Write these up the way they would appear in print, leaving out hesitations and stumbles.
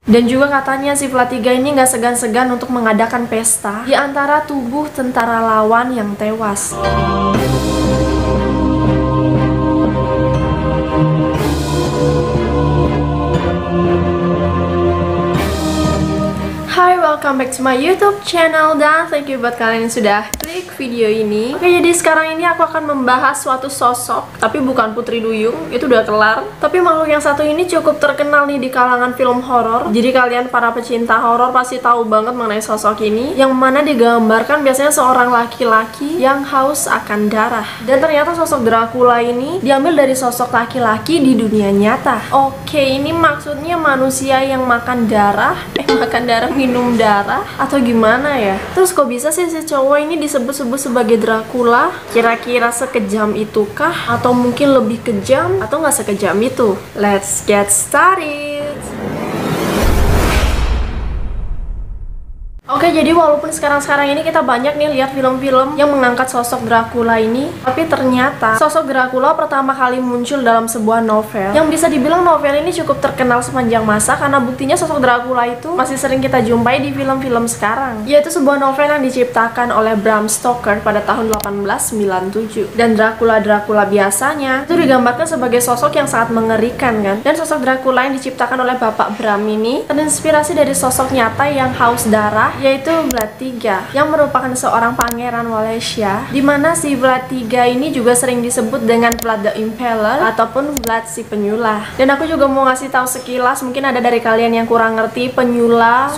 Dan juga katanya si Vlad III ini nggak segan-segan untuk mengadakan pesta di antara tubuh tentara lawan yang tewas. Hai, welcome back to my YouTube channel dan thank you buat kalian yang sudah klik video ini. Oke, jadi sekarang ini aku akan membahas suatu sosok, tapi bukan Putri Duyung, itu udah kelar. Tapi makhluk yang satu ini cukup terkenal nih di kalangan film horor. Jadi kalian para pecinta horor pasti tahu banget mengenai sosok ini, yang mana digambarkan biasanya seorang laki-laki yang haus akan darah. Dan ternyata sosok Dracula ini diambil dari sosok laki-laki di dunia nyata. Oke, ini maksudnya manusia yang makan darah, minum darah atau gimana ya? Terus kok bisa sih si cowok ini disebut-sebut sebagai Dracula? Kira-kira sekejam itukah? Atau mungkin lebih kejam? Atau nggak sekejam itu? Let's get started! Oke, jadi walaupun sekarang-sekarang ini kita banyak nih lihat film-film yang mengangkat sosok Dracula ini, tapi ternyata sosok Dracula pertama kali muncul dalam sebuah novel yang bisa dibilang novel ini cukup terkenal sepanjang masa karena buktinya sosok Dracula itu masih sering kita jumpai di film-film sekarang, yaitu sebuah novel yang diciptakan oleh Bram Stoker pada tahun 1897. Dan Dracula biasanya itu digambarkan sebagai sosok yang sangat mengerikan kan, dan sosok Dracula yang diciptakan oleh Bapak Bram ini terinspirasi dari sosok nyata yang haus darah, yaitu Vlad III, yang merupakan seorang pangeran Wallachia, dimana si Vlad III ini juga sering disebut dengan Vlad the Impaler ataupun Vlad si penyulah. Dan aku juga mau ngasih tahu sekilas, mungkin ada dari kalian yang kurang ngerti penyulah,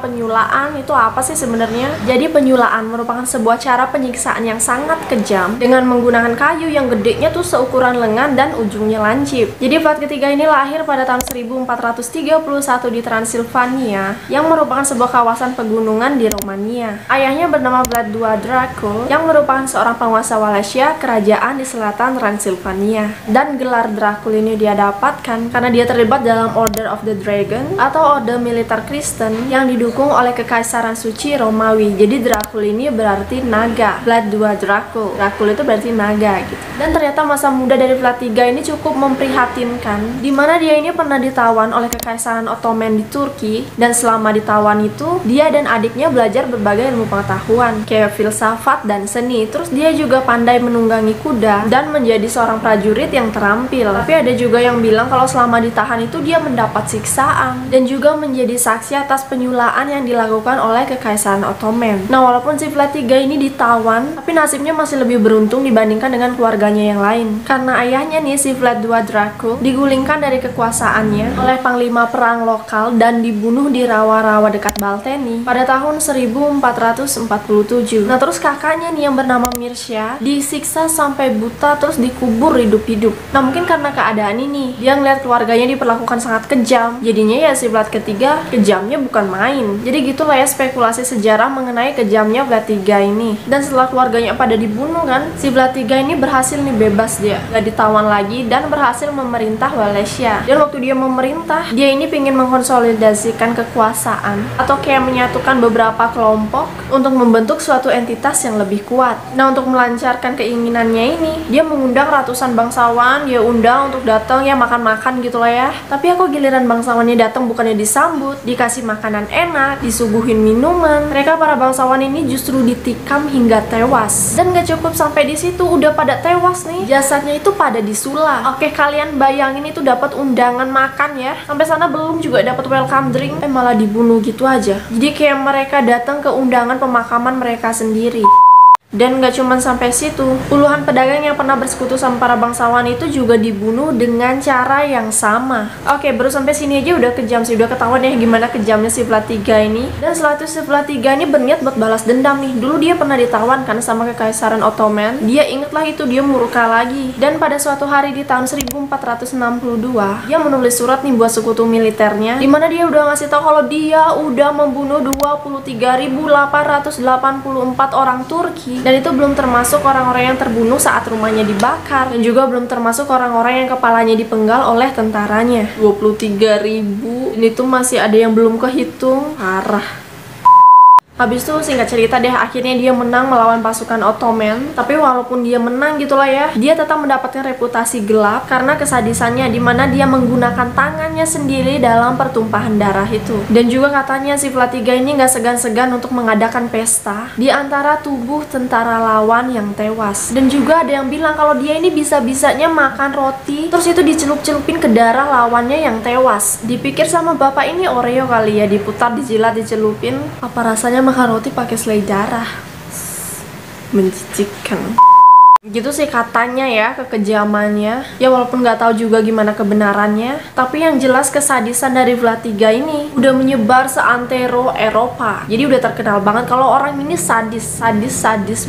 penyulaan itu apa sih sebenarnya. Jadi penyulaan merupakan sebuah cara penyiksaan yang sangat kejam dengan menggunakan kayu yang gedenya tuh seukuran lengan dan ujungnya lancip. Jadi Vlad III ini lahir pada tahun 1431 di Transilvania, yang merupakan sebuah kawasan pegunungan di Romania. Ayahnya bernama Vlad II Dracul, yang merupakan seorang penguasa Wallachia, kerajaan di selatan Transilvania. Dan gelar Dracul ini dia dapatkan karena dia terlibat dalam Order of the Dragon atau orde militer Kristen yang didukung oleh Kekaisaran Suci Romawi. Jadi Dracul ini berarti naga. Vlad II Dracul. Dracul itu berarti naga gitu. Dan ternyata masa muda dari Vlad III ini cukup memprihatinkan, dimana dia ini pernah ditawan oleh Kekaisaran Ottoman di Turki, dan selama ditawan itu dia dan adiknya belajar berbagai ilmu pengetahuan kayak filsafat dan seni. Terus dia juga pandai menunggangi kuda dan menjadi seorang prajurit yang terampil. Tapi ada juga yang bilang kalau selama ditahan itu dia mendapat siksaan dan juga menjadi saksi atas penyulaan yang dilakukan oleh Kekaisaran Ottoman. Nah, walaupun si Vlad III ini ditawan, tapi nasibnya masih lebih beruntung dibandingkan dengan keluarganya yang lain, karena ayahnya nih si Vlad II Dracul digulingkan dari kekuasaannya oleh panglima perang lokal dan dibunuh di rawa-rawa dekat Balteni pada tahun 1447. Nah, terus kakaknya nih yang bernama Mirsya disiksa sampai buta terus dikubur hidup-hidup. Nah, mungkin karena keadaan ini dia ngeliat keluarganya diperlakukan sangat kejam, jadinya ya si Vlad III kejamnya bukan main. Jadi gitulah ya spekulasi sejarah mengenai kejamnya Vlad III ini. Dan setelah keluarganya pada dibunuh kan, si Vlad III ini berhasil nih bebas, dia gak ditawan lagi dan berhasil memerintah Wallachia. Dan waktu dia memerintah, dia ini pengen mengkonsolidasikan kekuasaan atau kayak menyatukan beberapa kelompok untuk membentuk suatu entitas yang lebih kuat. Nah, untuk melancarkan keinginannya ini, dia mengundang ratusan bangsawan, dia undang untuk datang ya makan-makan gitu lah ya. Tapi aku giliran bangsawannya datang bukannya disambut, dikasih makanan enak, disuguhin minuman. Mereka para bangsawan ini justru ditikam hingga tewas. Dan gak cukup sampai di situ, udah pada tewas nih, jasadnya itu pada disulap. Oke, kalian bayangin itu dapat undangan makan ya, sampai sana belum juga dapat welcome drink, malah dibunuh gitu aja. Jadi kayak mereka datang ke undangan pemakaman mereka sendiri. Dan gak cuma sampai situ, puluhan pedagang yang pernah bersekutu sama para bangsawan itu juga dibunuh dengan cara yang sama. Oke, baru sampai sini aja udah kejam sih, udah ketahuan ya gimana kejamnya si Vlad III ini. Dan setelah itu si Vlad III ini berniat buat balas dendam nih. Dulu dia pernah ditawan kan sama Kekaisaran Ottoman. Dia ingetlah itu, dia murka lagi. Dan pada suatu hari di tahun 1462, dia menulis surat nih buat sekutu militernya, dimana dia udah ngasih tahu kalau dia udah membunuh 23.884 orang Turki. Dan itu belum termasuk orang-orang yang terbunuh saat rumahnya dibakar, dan juga belum termasuk orang-orang yang kepalanya dipenggal oleh tentaranya. 23.000, ini tuh masih ada yang belum kehitung. Parah. Habis itu singkat cerita deh, akhirnya dia menang melawan pasukan Ottoman. Tapi walaupun dia menang gitulah ya, dia tetap mendapatkan reputasi gelap karena kesadisannya, dimana dia menggunakan tangannya sendiri dalam pertumpahan darah itu. Dan juga katanya si Vlad III ini gak segan-segan untuk mengadakan pesta di antara tubuh tentara lawan yang tewas. Dan juga ada yang bilang kalau dia ini bisa-bisanya makan roti terus itu dicelup-celupin ke darah lawannya yang tewas. Dipikir sama bapak ini Oreo kali ya, diputar, dijilat, dicelupin. Apa rasanya makan roti pakai selai darah? Menjijikkan. Gitu sih katanya ya, kekejamannya. Ya walaupun nggak tahu juga gimana kebenarannya, tapi yang jelas kesadisan dari Vlad III ini udah menyebar seantero Eropa. Jadi udah terkenal banget kalau orang ini sadis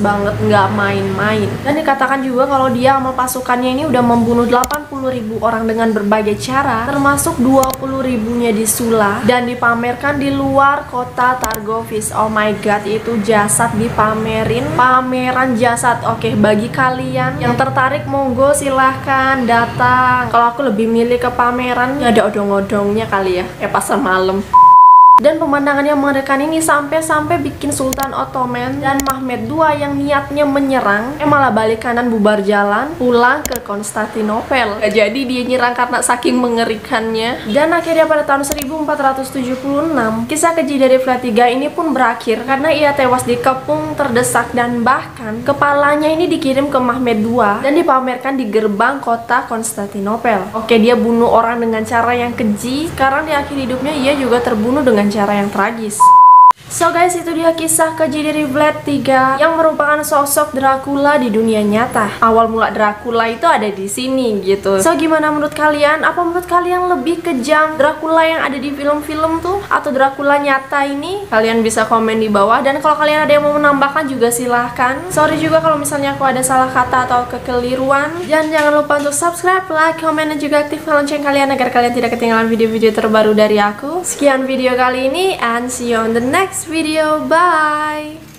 banget, nggak main-main. Dan dikatakan juga kalau dia sama pasukannya ini udah membunuh 80.000 orang dengan berbagai cara, termasuk 20.000-nya di Sula dan dipamerkan di luar kota Targovish. Oh my god, itu jasad dipamerin, pameran jasad. Oke, bagi kalian yang tertarik monggo silahkan datang. Kalau aku lebih milih ke pameran, ya ada odong-odongnya kali ya pasar malam. Dan pemandangan yang mengerikan ini sampai bikin Sultan Ottoman dan Mehmed II yang niatnya menyerang malah balik kanan bubar jalan pulang ke Konstantinopel. Jadi dia nyerang karena saking mengerikannya. Dan akhirnya pada tahun 1476 kisah keji dari Vlad III ini pun berakhir karena ia tewas dikepung, terdesak, dan bahkan kepalanya ini dikirim ke Mehmed II dan dipamerkan di gerbang kota Konstantinopel. Oke, dia bunuh orang dengan cara yang keji. Sekarang di akhir hidupnya ia juga terbunuh dengan cara yang tragis. So guys, itu dia kisah keji dari Vlad III yang merupakan sosok Dracula di dunia nyata. Awal mula Dracula itu ada di sini gitu. So gimana menurut kalian? Apa menurut kalian lebih kejam Dracula yang ada di film-film tuh atau Dracula nyata ini? Kalian bisa komen di bawah. Dan kalau kalian ada yang mau menambahkan juga silahkan. Sorry juga kalau misalnya aku ada salah kata atau kekeliruan. Dan jangan lupa untuk subscribe, like, komen, dan juga aktifkan lonceng kalian agar kalian tidak ketinggalan video-video terbaru dari aku. Sekian video kali ini and see you on the next video. Bye.